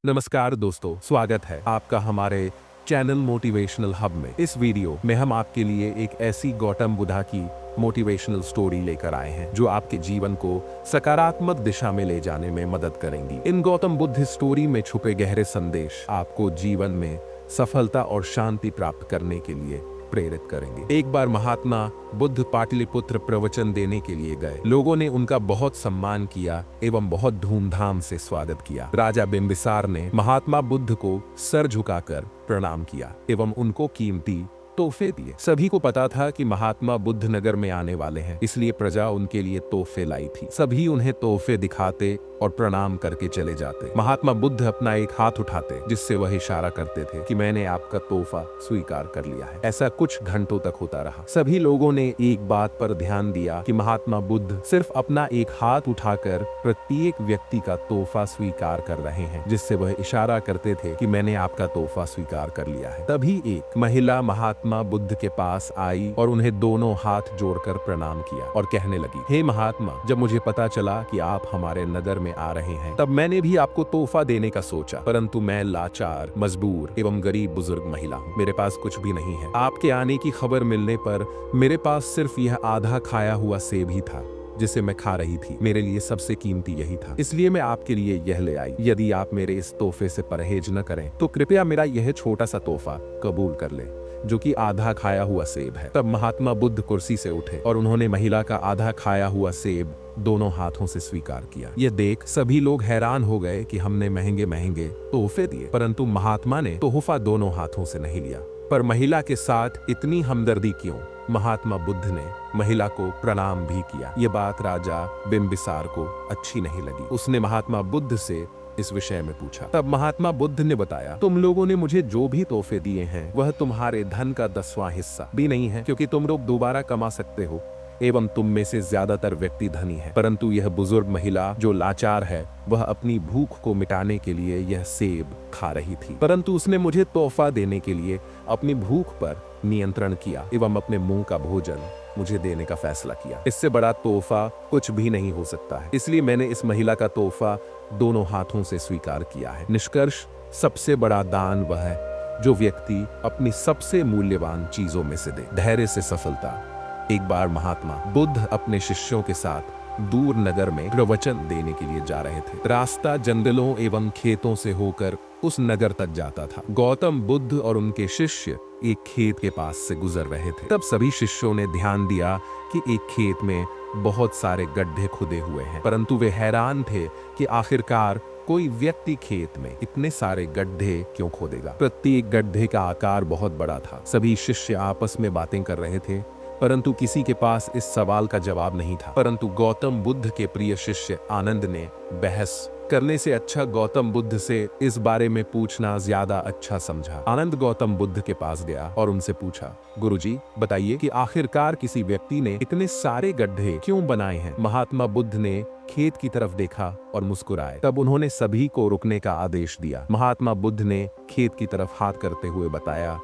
नमस्कार दोस्तों, स्वागत है आपका हमारे चैनल मोटिवेशनल हब में। इस वीडियो में हम आपके लिए एक ऐसी गौतम बुद्धा की मोटिवेशनल स्टोरी लेकर आए हैं जो आपके जीवन को सकारात्मक दिशा में ले जाने में मदद करेंगी। इन गौतम बुद्ध स्टोरी में छुपे गहरे संदेश आपको जीवन में सफलता और शांति प्राप्त करने के लिए प्रेरित करेंगे। एक बार महात्मा बुद्ध पाटलिपुत्र प्रवचन देने के लिए गए। लोगों ने उनका बहुत सम्मान किया एवं बहुत धूमधाम से स्वागत किया। राजा बिंबिसार ने महात्मा बुद्ध को सर झुकाकर प्रणाम किया एवं उनको कीमती तोहफे दिए। सभी को पता था कि महात्मा बुद्ध नगर में आने वाले हैं, इसलिए प्रजा उनके लिए तोहफे लाई थी। सभी उन्हें तोहफे दिखाते और प्रणाम करके चले जाते। महात्मा बुद्ध अपना एक हाथ उठाते जिससे वह इशारा करते थे कि मैंने आपका तोहफा स्वीकार कर लिया है। ऐसा कुछ घंटों तक होता रहा। सभी लोगों ने एक बात पर ध्यान दिया कि महात्मा बुद्ध सिर्फ अपना एक हाथ उठाकर प्रत्येक व्यक्ति का तोहफा स्वीकार कर रहे हैं, जिससे वह इशारा करते थे कि मैंने आपका तोहफा स्वीकार कर लिया है। तभी एक महिला महात्मा बुद्ध के पास आई और उन्हें दोनों हाथ जोड़कर प्रणाम किया और कहने लगी, हे महात्मा, जब मुझे पता चला कि आप हमारे नगर में आ रहे हैं तब मैंने भी आपको तोहफा देने का सोचा, परंतु मैं लाचार, मजबूर एवं गरीब बुजुर्ग महिला हूँ। मेरे पास कुछ भी नहीं है। आपके आने की खबर मिलने पर मेरे पास सिर्फ यह आधा खाया हुआ सेब ही था जिसे मैं खा रही थी। मेरे लिए सबसे कीमती यही था, इसलिए मैं आपके लिए यह ले आई। यदि आप मेरे इस तोहफे से परहेज न करें तो कृपया मेरा यह छोटा सा तोहफा कबूल कर ले, जो कि आधा खाया हुआ सेब है। तब महात्मा बुद्ध कुर्सी से उठे और उन्होंने महिला का आधा खाया हुआ सेब दोनों हाथों से स्वीकार किया। यह देख सभी लोग हैरान हो गए कि हमने महंगे महंगे तोहफे दिए, परंतु महात्मा ने तोहफा दोनों हाथों से नहीं लिया। पर महिला के साथ इतनी हमदर्दी क्यों? महात्मा बुद्ध ने महिला को प्रणाम भी किया। यह बात राजा बिंबिसार को अच्छी नहीं लगी। उसने महात्मा बुद्ध से इस विषय में पूछा। तब महात्मा बुद्ध ने बताया, तुम लोगों ने मुझे जो भी तोहफे दिए हैं वह तुम्हारे धन का 10वां हिस्सा भी नहीं है, क्योंकि तुम लोग दोबारा कमा सकते हो एवं तुम में से ज्यादातर व्यक्ति धनी है। परंतु यह बुजुर्ग महिला जो लाचार है, वह अपनी भूख को मिटाने के लिए यह सेब खा रही थी, परंतु उसने मुझे तोहफा देने के लिए अपनी भूख पर नियंत्रण किया एवं अपने मुंह का भोजन मुझे देने का फैसला किया। इससे बड़ा तोहफा कुछ भी नहीं हो सकता है, इसलिए मैंने इस महिला का तोहफा दोनों हाथों से स्वीकार किया है। निष्कर्ष, सबसे बड़ा दान वह है जो व्यक्ति अपनी सबसे मूल्यवान चीजों में से दे। धैर्य से सफलता। एक बार महात्मा बुद्ध अपने शिष्यों के साथ दूर नगर में प्रवचन देने के लिए जा रहे थे। रास्ता जंगलों एवं खेतों से होकर उस नगर तक जाता था। गौतम बुद्ध और उनके शिष्य एक खेत के पास से गुजर रहे थे। तब सभी शिष्यों ने ध्यान दिया कि एक खेत में बहुत सारे गड्ढे खुदे हुए हैं, परंतु वे हैरान थे कि आखिरकार कोई व्यक्ति खेत में इतने सारे गड्ढे क्यों खोदेगा। प्रत्येक गड्ढे का आकार बहुत बड़ा था। सभी शिष्य आपस में बातें कर रहे थे, परंतु किसी के पास इस सवाल का जवाब नहीं था। परंतु गौतम बुद्ध के प्रिय शिष्य आनंद ने बहस करने से अच्छा गौतम बुद्ध से इस बारे में पूछना ज्यादा अच्छा समझा। आनंद गौतम बुद्ध के पास गया और उनसे पूछा, गुरुजी, बताइए कि आखिरकार किसी व्यक्ति ने इतने सारे गड्ढे क्यों बनाए हैं? महात्मा बुद्ध ने खेत की तरफ देखा और मुस्कुराए। तब उन्होंने सभी को रुकने का आदेश दिया। महात्मा बुद्ध ने खेत की तरफ हाथ करते हुए बताया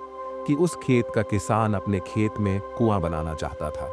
कि उस खेत का किसान अपने खेत में कुआं बनाना चाहता था,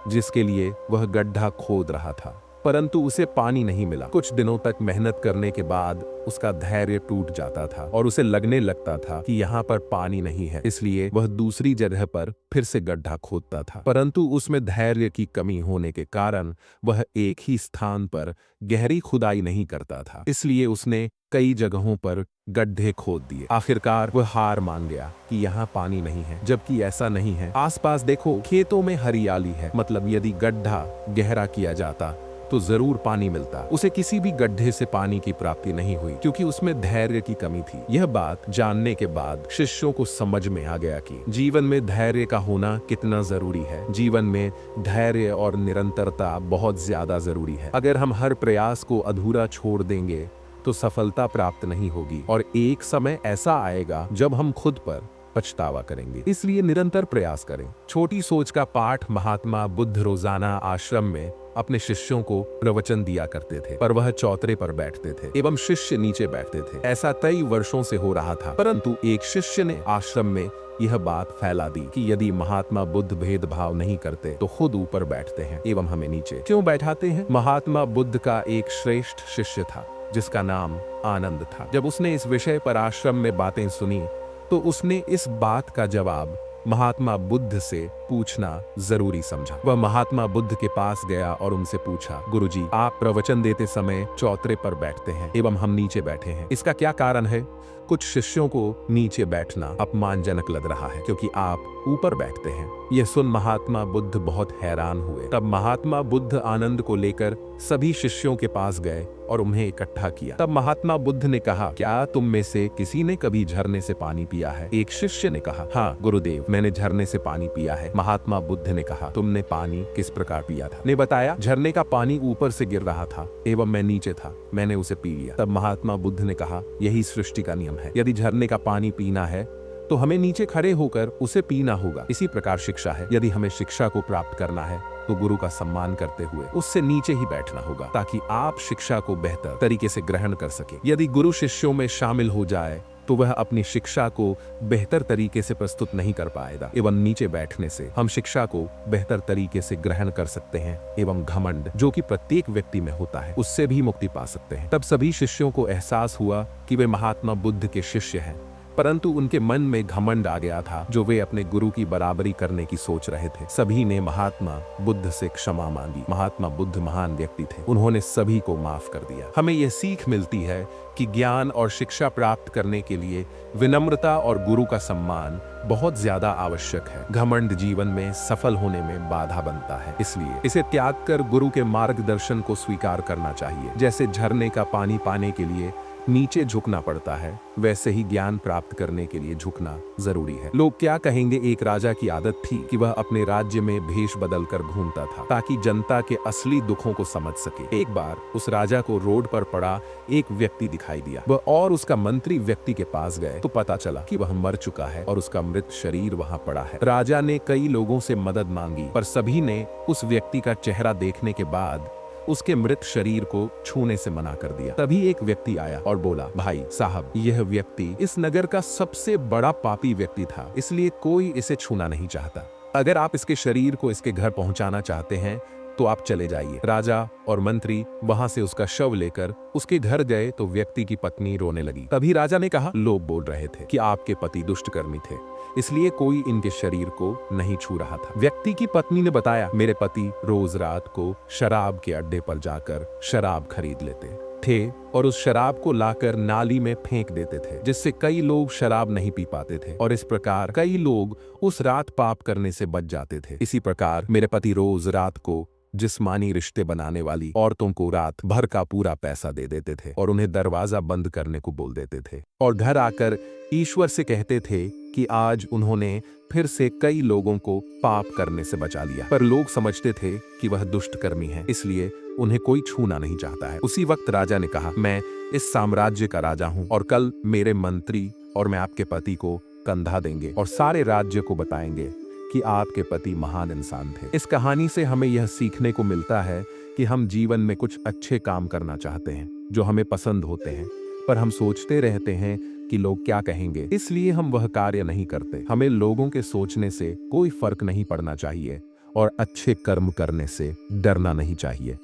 जिसके लिए वह गड्ढा खोद रहा था, परंतु उसे पानी नहीं मिला। कुछ दिनों तक मेहनत करने के बाद उसका धैर्य टूट जाता था और उसे लगने लगता था कि यहाँ पर पानी नहीं है, इसलिए वह दूसरी जगह पर फिर से गड्ढा खोदता था। परंतु उसमें धैर्य की कमी होने के कारण वह एक ही स्थान पर गहरी खुदाई नहीं करता था, इसलिए उसने कई जगहों पर गड्ढे खोद दिए। आखिरकार वह हार मान गया कि यहाँ पानी नहीं है, जबकि ऐसा नहीं है। आसपास देखो, खेतों में हरियाली है, मतलब यदि गड्ढा गहरा किया जाता तो जरूर पानी मिलता। उसे किसी भी गड्ढे से पानी की प्राप्ति नहीं हुई, क्योंकि उसमें धैर्य की कमी थी। यह बात जानने के बाद शिष्यों को समझ में आ गया कि जीवन में धैर्य का होना कितना जरूरी है। जीवन में धैर्य और निरंतरता बहुत ज्यादा जरूरी है। अगर हम हर प्रयास को अधूरा छोड़ देंगे तो सफलता प्राप्त नहीं होगी और एक समय ऐसा आएगा जब हम खुद पर पछतावा करेंगे। इसलिए निरंतर प्रयास करें। छोटी सोच का पाठ महात्मा बुद्ध रोजाना आश्रम में अपने शिष्यों को प्रवचन दिया करते थे, पर वह चौतरे पर बैठते थे एवं शिष्य नीचे बैठते थे। ऐसा कई वर्षों से हो रहा था, परंतु एक शिष्य ने आश्रम में यह बात फैला दी कि यदि महात्मा बुद्ध भेदभाव नहीं करते तो खुद ऊपर बैठते हैं एवं हमें नीचे क्यों बैठाते हैं। महात्मा बुद्ध का एक श्रेष्ठ शिष्य था जिसका नाम आनंद था। जब उसने इस विषय पर आश्रम में बातें सुनी तो उसने इस बात का जवाब महात्मा बुद्ध से पूछना जरूरी समझा। वह महात्मा बुद्ध के पास गया और उनसे पूछा, गुरुजी, आप प्रवचन देते समय चौतरे पर बैठते हैं एवं हम नीचे बैठे हैं, इसका क्या कारण है? कुछ शिष्यों को नीचे बैठना अपमानजनक लग रहा है क्योंकि आप ऊपर बैठते हैं। यह सुन महात्मा बुद्ध बहुत हैरान हुए। तब महात्मा बुद्ध आनंद को लेकर सभी शिष्यों के पास गए और उन्हें इकट्ठा किया। तब महात्मा बुद्ध ने कहा, क्या तुम में से किसी ने कभी झरने से पानी पिया है? एक शिष्य ने कहा, हाँ गुरुदेव, मैंने झरने से पानी पिया है। महात्मा बुद्ध ने कहा, तुमने पानी किस प्रकार पिया था? ने बताया, झरने का पानी ऊपर से गिर रहा था एवं मैं नीचे था, मैंने उसे पी लिया। तब महात्मा बुद्ध ने कहा, यही सृष्टि का नियम है, यदि झरने का पानी पीना है तो हमें नीचे खड़े होकर उसे पीना होगा। इसी प्रकार शिक्षा है, यदि हमें शिक्षा को प्राप्त करना है तो गुरु का सम्मान करते हुए उससे नीचे ही बैठना होगा ताकि आप शिक्षा को बेहतर तरीके से ग्रहण कर सके। यदि गुरु शिष्यों में शामिल हो जाए तो वह अपनी शिक्षा को बेहतर तरीके से प्रस्तुत नहीं कर पाएगा एवं नीचे बैठने से हम शिक्षा को बेहतर तरीके से ग्रहण कर सकते हैं एवं घमंड जो कि प्रत्येक व्यक्ति में होता है उससे भी मुक्ति पा सकते हैं। तब सभी शिष्यों को एहसास हुआ कि वे महात्मा बुद्ध के शिष्य हैं, परंतु उनके मन में घमंड आ गया था जो वे अपने गुरु की बराबरी करने की सोच रहे थे। सभी ने महात्मा बुद्ध से क्षमा मांगी। महात्मा बुद्ध महान व्यक्ति थे, उन्होंने सभी को माफ कर दिया। हमें यह सीख मिलती है कि ज्ञान और शिक्षा प्राप्त करने के लिए विनम्रता और गुरु का सम्मान बहुत ज्यादा आवश्यक है। घमंड जीवन में सफल होने में बाधा बनता है, इसलिए इसे त्याग कर गुरु के मार्गदर्शन को स्वीकार करना चाहिए। जैसे झरने का पानी पाने के लिए नीचे झुकना पड़ता है, वैसे ही ज्ञान प्राप्त करने के लिए झुकना जरूरी है। लोग क्या कहेंगे? एक राजा की आदत थी कि वह अपने राज्य में भेष बदलकर घूमता था ताकि जनता के असली दुखों को समझ सके। एक बार उस राजा को रोड पर पड़ा एक व्यक्ति दिखाई दिया। वह और उसका मंत्री व्यक्ति के पास गए तो पता चला कि वह मर चुका है और उसका मृत शरीर वहां पड़ा है। राजा ने कई लोगों से मदद मांगी पर सभी ने उस व्यक्ति का चेहरा देखने के बाद उसके मृत शरीर को छूने से मना कर दिया। तभी एक व्यक्ति आया और बोला, भाई साहब, यह व्यक्ति इस नगर का सबसे बड़ा पापी व्यक्ति था, इसलिए कोई इसे छूना नहीं चाहता। अगर आप इसके शरीर को इसके घर पहुंचाना चाहते हैं तो आप चले जाइए। राजा और मंत्री वहां से उसका शव लेकर उसके घर गए तो व्यक्ति की पत्नी रोने लगी। तभी राजा ने कहा, लोग बोल रहे थे कि आपके पति दुष्टकर्मी थे, इसलिए कोई इनके शरीर को नहीं छू रहा था। व्यक्ति की पत्नी ने बताया, मेरे पति रोज रात को शराब के अड्डे पर जाकर शराब खरीद लेते थे और उस शराब को लाकर नाली में फेंक देते थे, जिससे कई लोग शराब नहीं पी पाते थे और इस प्रकार कई लोग उस रात पाप करने से बच जाते थे। इसी प्रकार मेरे पति रोज रात को जिस्मानी रिश्ते बनाने वाली औरतों को रात भर का पूरा पैसा दे देते थे और उन्हें दरवाजा बंद करने को बोल देते थे और घर आकर ईश्वर से कहते थे कि आज उन्होंने फिर से कई लोगों को पाप करने से बचा लिया। पर लोग समझते थे कि वह दुष्टकर्मी है, इसलिए उन्हें कोई छूना नहीं चाहता है। उसी वक्त राजा ने कहा, मैं इस साम्राज्य का राजा हूं और कल मेरे मंत्री और मैं आपके पति को कंधा देंगे और सारे राज्य को बताएंगे कि आपके पति महान इंसान थे। इस कहानी से हमें यह सीखने को मिलता है कि हम जीवन में कुछ अच्छे काम करना चाहते हैं जो हमें पसंद होते हैं, पर हम सोचते रहते हैं कि लोग क्या कहेंगे, इसलिए हम वह कार्य नहीं करते। हमें लोगों के सोचने से कोई फर्क नहीं पड़ना चाहिए और अच्छे कर्म करने से डरना नहीं चाहिए।